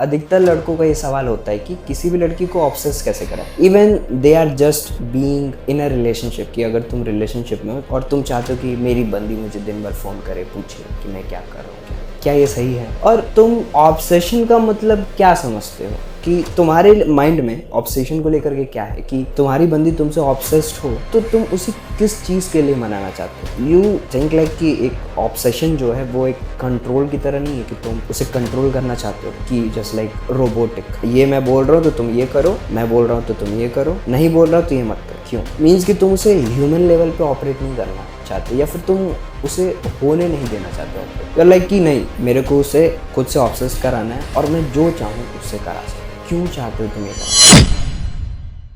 अधिकतर लड़कों का ये सवाल होता है कि किसी भी लड़की को ऑब्सेस कैसे करें, even they are just being in a relationship. कि अगर तुम रिलेशनशिप में हो और तुम चाहते हो कि मेरी बंदी मुझे दिन भर फ़ोन करे, पूछे कि मैं क्या कर रहा हूँ, क्या ये सही है? और तुम ऑब्सेशन का मतलब क्या समझते हो कि तुम्हारे माइंड में ऑब्सेशन को लेकर के क्या है कि तुम्हारी बंदी तुमसे ऑब्सेस्ड हो तो तुम उसे किस चीज़ के लिए मनाना चाहते हो? यू थिंक लाइक कि एक ऑब्सेशन जो है वो एक कंट्रोल की तरह नहीं है कि तुम उसे कंट्रोल करना चाहते हो कि जस्ट लाइक रोबोटिक, ये मैं बोल रहा हूँ तो तुम ये करो, मैं बोल रहा हूँ तो तुम ये करो, नहीं बोल रहा तो ये मत करो। क्यों? मीन्स कि तुम उसे ह्यूमन लेवल पे ऑपरेट नहीं करना चाहते या फिर तुम उसे होने नहीं देना चाहते हो। लाइक कि नहीं, मेरे को उसे खुद से ऑब्सेस कराना है और मैं जो चाहूँ उससे करा सकूँ। क्यों चाहते हो तुम ये करना?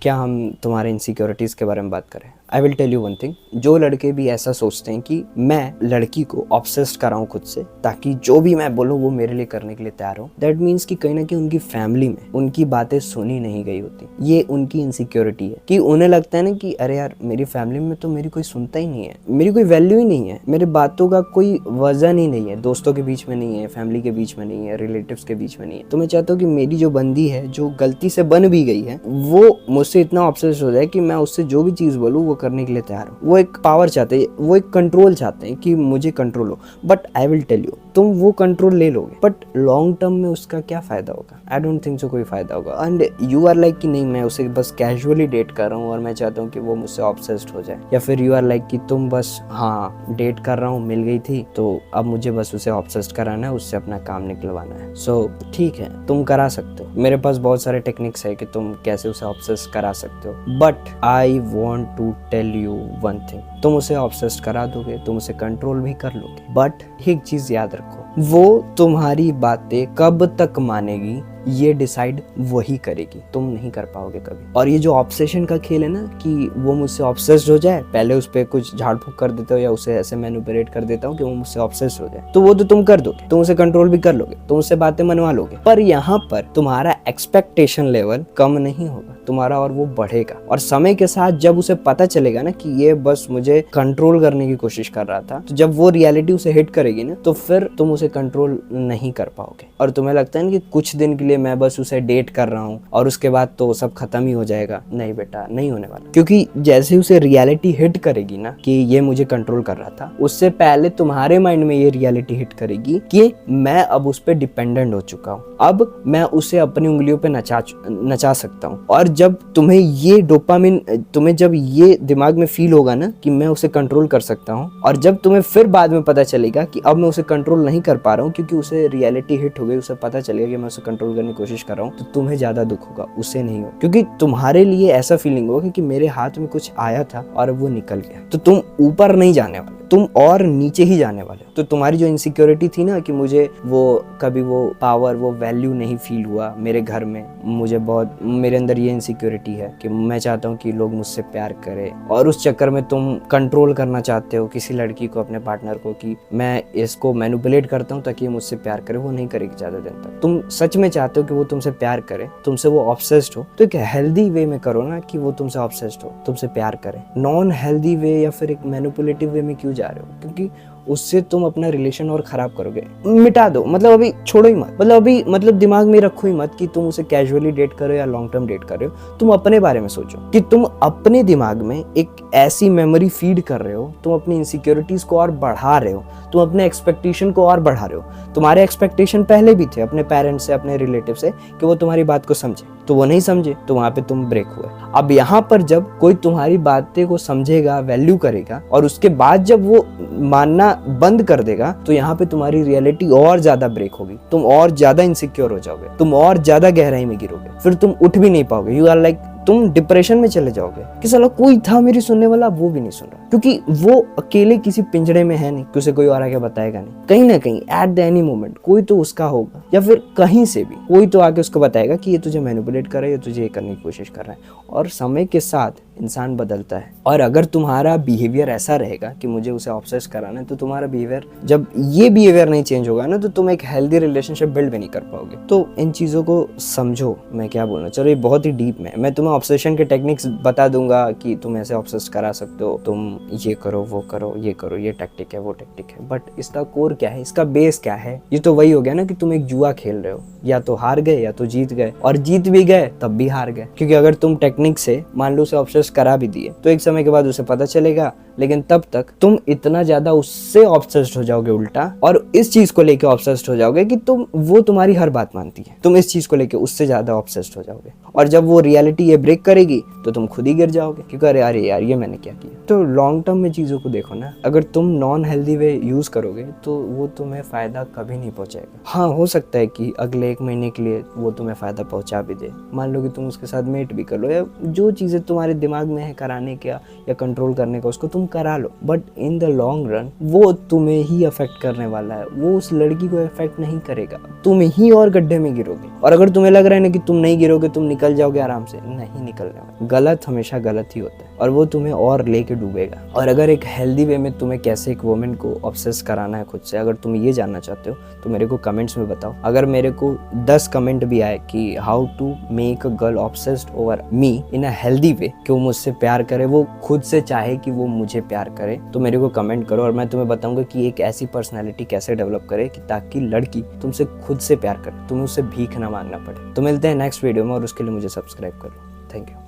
क्या हम तुम्हारे इनसिक्योरिटीज़ के बारे में बात करें? I will tell you one thing. जो लड़के भी ऐसा सोचते हैं कि मैं लड़की को ऑब्सेस्ड कराऊं खुद से ताकि जो भी मैं बोलूं वो मेरे लिए करने के लिए तैयार हो, दैट मीन्स कि कहीं ना कहीं उनकी फैमिली में उनकी बातें सुनी नहीं गई होती। ये उनकी इनसिक्योरिटी है कि उन्हें लगता है ना कि अरे यार, मेरी फैमिली में तो मेरी कोई सुनता ही नहीं है, मेरी कोई वैल्यू ही नहीं है, मेरी बातों का कोई वजन ही नहीं है, दोस्तों के बीच में नहीं है, फैमिली के बीच में नहीं है, रिलेटिव्स के बीच में नहीं है। तो मैं चाहता हूँ कि मेरी जो बंदी है, जो गलती से बन भी गई है, वो मुझसे इतना ऑब्सेस्ड हो जाए कि मैं उससे जो भी चीज़ बोलूँ वो करने के लिए तैयार हूँ। वो एक पावर चाहते हैं, वो एक कंट्रोल चाहते हैं कि मुझे कंट्रोल हो। But I will tell you, तुम वो कंट्रोल ले लोगे बट लॉन्ग टर्म में उसका क्या फायदा होगा? आई डोंट थिंक सो कोई फायदा होगा। एंड यू आर लाइक कि नहीं, मैं उसे बस कैजुअली डेट कर रहा हूँ और मैं चाहता हूँ कि वो मुझसे ऑब्सेस्ड हो जाए। या फिर यू आर लाइक कि तुम बस हाँ डेट कर रहा हूँ, मिल गई थी तो अब मुझे बस उसे ऑब्सेस्ड कराना है, उससे अपना काम निकलवाना है। सो ठीक है, तुम करा सकते हो। मेरे पास बहुत सारे टेक्निक्स है कि तुम कैसे उसे ऑब्सेस्ड करा सकते हो। But I want to tell you one thing, तुम उसे ऑब्सेस्ड करा दोगे, तुम उसे कंट्रोल भी कर लोगे, बट एक चीज याद रखो, वो तुम्हारी बातें कब तक मानेगी ये डिसाइड वही करेगी, तुम नहीं कर पाओगे कभी। और ये जो ऑब्सेशन का खेल है ना कि वो मुझसे ऑब्सेस्ड हो जाए, पहले उस पर कुछ झाड़ फूक कर देते हो या उसे ऐसे मैनिपुलेट कर देता हूँ कि वो मुझसे ऑब्सेस्ड हो जाए, तो वो तो तुम कर दोगे, तुम उसे कंट्रोल भी कर लोगे, तुम उससे बातें मनवा लोगे। पर यहाँ पर तुम्हारा एक्सपेक्टेशन लेवल कम नहीं होगा, तुम्हारा और वो बढ़ेगा। और समय के साथ जब उसे पता चलेगा ना कि ये बस मुझे कंट्रोल करने की कोशिश कर रहा था, तो जब वो रियलिटी उसे हिट करेगी ना, तो फिर तुम उसे कंट्रोल नहीं कर पाओगे। और तुम्हें लगता है ना कि कुछ दिन के लिए मैं बस उसे डेट कर रहा हूँ और उसके बाद तो सब खत्म ही हो जाएगा। नहीं बेटा, नहीं होने वाला। क्योंकि जैसे उसे रियलिटी हिट करेगी ना कि ये मुझे कंट्रोल कर रहा था, उससे पहले तुम्हारे माइंड में ये रियलिटी हिट करेगी कि मैं अब उस पर डिपेंडेंट हो चुका हूँ, अब मैं उसे अपनी उंगलियों पे नचा सकता हूँ। और जब तुम्हें ये डोपामिन, तुम्हें जब ये दिमाग में फील होगा ना कि मैं उसे कंट्रोल कर सकता हूँ, और जब तुम्हें फिर बाद में पता चलेगा कि अब मैं उसे कंट्रोल नहीं कर पा रहा हूँ क्योंकि उसे रियलिटी हिट हो गई, उसे पता चलेगा कि मैं उसे कंट्रोल करने की कोशिश कर रहा हूँ, तो तुम्हें ज्यादा दुख होगा, उसे नहीं हो। क्योंकि तुम्हारे लिए ऐसा फीलिंग होगा कि मेरे हाथ में कुछ आया था और वो निकल गया। तो तुम ऊपर नहीं जाने वाले, तुम और नीचे ही जाने वाले हो। तो तुम्हारी जो इनसिक्योरिटी थी ना कि मुझे वो कभी वो पावर, वो वैल्यू नहीं फील हुआ मेरे घर में, मुझे बहुत, मेरे अंदर ये इनसिक्योरिटी है कि मैं चाहता हूँ कि लोग मुझसे प्यार करें, और उस चक्कर में तुम कंट्रोल करना चाहते हो किसी लड़की को, अपने पार्टनर को, कि मैं इसको मैनिपुलेट करता हूँ ताकि ये मुझसे प्यार करे। वो नहीं करेगी ज्यादा दिन तक। तुम सच में चाहते हो कि वो तुमसे प्यार करे, तुमसे वो ऑब्सेस्ड हो, तो एक हेल्दी वे में करो ना कि वो तुमसे ऑब्सेस्ड हो, तुमसे प्यार करे। नॉन हेल्दी वे या फिर एक मैनिपुलेटिव वे में क्यों जा रहे हो? क्योंकि उससे तुम अपना रिलेशन और खराब करोगे। मिटा दो, मतलब अभी छोड़ो ही मत, मतलब अभी, मतलब दिमाग में रखो ही मत कि तुम उसे कैजुअली डेट कर रहे हो या लॉन्ग टर्म डेट कर रहे हो। तुम अपने बारे में सोचो कि तुम अपने दिमाग में एक ऐसी मेमोरी फीड कर रहे हो, तुम अपनी इनसिक्योरिटीज को और बढ़ा रहे हो, तुम अपने एक्सपेक्टेशन को और बढ़ा रहे हो। तुम्हारे एक्सपेक्टेशन पहले भी थे अपने पेरेंट्स से, अपने रिलेटिव से, कि वो तुम्हारी बात को समझे, तो वो नहीं समझे, तो वहां पे तुम ब्रेक हुए। अब यहाँ पर जब कोई तुम्हारी बातें को समझेगा, वैल्यू करेगा, और उसके बाद जब वो मानना बंद कर देगा, तो यहाँ पे तुम्हारी रियलिटी और ज्यादा ब्रेक होगी, तुम और ज्यादा इनसिक्योर हो जाओगे, तुम और ज्यादा गहराई में गिरोगे, फिर तुम उठ भी नहीं पाओगे। यू आर लाइक, तुम डिप्रेशन में चले जाओगे कि साला कोई था मेरी सुनने वाला, वो भी नहीं सुन रहा, क्योंकि वो अकेले किसी पिंजड़े में है नहीं कि उसे कोई और आके बताएगा नहीं। कहीं ना कहीं एट द एनी मोमेंट कोई तो उसका होगा, या फिर कहीं से भी कोई तो आके उसको बताएगा कि ये तुझे मैनिपुलेट कर रहा है, ये तुझे ये करने की कोशिश कर रहा है। और समय के साथ इंसान बदलता है। और अगर तुम्हारा बिहेवियर ऐसा रहेगा कि मुझे उसे ऑब्सेस कराना है, तो तुम्हारा बिहेवियर, जब ये बिहेवियर नहीं चेंज होगा ना, तो तुम एक हेल्दी रिलेशनशिप बिल्ड भी नहीं कर पाओगे। तो इन चीज़ों को समझो, मैं क्या बोलना, चलो ये बहुत ही डीप में, मैं तुम्हें ऑब्सेशन के टेक्निक्स बता दूंगा कि तुम ऐसे ऑब्सेस करा सकते हो, तुम ये करो, वो करो, ये करो, ये टैक्टिक है, वो टैक्टिक है, बट इसका कोर क्या है, इसका बेस क्या है? ये तो वही हो गया ना कि तुम एक जुआ खेल रहे हो, या तो हार गए या तो जीत गए, और जीत भी गए तब भी हार गए। क्योंकि अगर तुम टेक्निक से मान लो उसे ऑब्सेस करा भी दिए, तो एक समय के बाद उसे पता चलेगा, लेकिन तब तक तुम इतना ज्यादा उससे ऑब्सेस्ड हो जाओगे उल्टा, और इस चीज को लेके ऑब्सेस्ड हो जाओगे कि वो तुम्हारी हर बात मानती है, तुम इस चीज को लेके उससे ज्यादा ऑब्सेस्ड हो जाओगे, और जब वो रियलिटी ये ब्रेक करेगी तो तुम खुद ही गिर जाओगे, क्योंकि अरे यार ये मैंने क्या किया। तो लॉन्ग टर्म में चीजों को देखो ना, अगर तुम नॉन हेल्दी वे यूज करोगे तो वो तुम्हें फायदा कभी नहीं पहुंचाएगा। हाँ, हो सकता है कि अगले 1 महीने के लिए वो तुम्हें फायदा पहुंचा भी दे, मान लो कि तुम उसके साथ मेट भी कर लो, या जो चीजें तुम्हारे दिमाग में है कराने का या कंट्रोल करने का, उसको तुम करा लो, but in the long run वो तुम्हें ही अफेक्ट करने वाला है, वो उस लड़की को अफेक्ट नहीं करेगा, तुम ही और गड्ढे में गिरोगे। और अगर तुम्हें लग रहा है ना कि तुम नहीं गिरोगे, तुम निकल जाओगे आराम से, नहीं निकलने वाला। गलत हमेशा गलत ही होता है, और वो तुम्हें और लेके डूबेगा। और अगर एक हेल्दी वे में तुम्हें कैसे एक वुमेन को ऑब्सेस कराना है खुद से, अगर तुम ये जानना चाहते हो तो मेरे को कमेंट्स में बताओ। अगर मेरे को 10 कमेंट भी आए कि how to make a girl obsessed over me in a healthy way, कि वो मुझसे प्यार करे, वो खुद से चाहे कि वो मुझे प्यार करे, तो मेरे को कमेंट करो, और मैं तुम्हें बताऊंगा कि एक ऐसी पर्सनैलिटी कैसे डेवलप करे कि ताकि लड़की तुमसे खुद से प्यार करे, तुम्हें उससे भीख ना मांगना पड़े। तो मिलते हैं नेक्स्ट वीडियो में, और उसके लिए मुझे सब्सक्राइब करो। Thank you.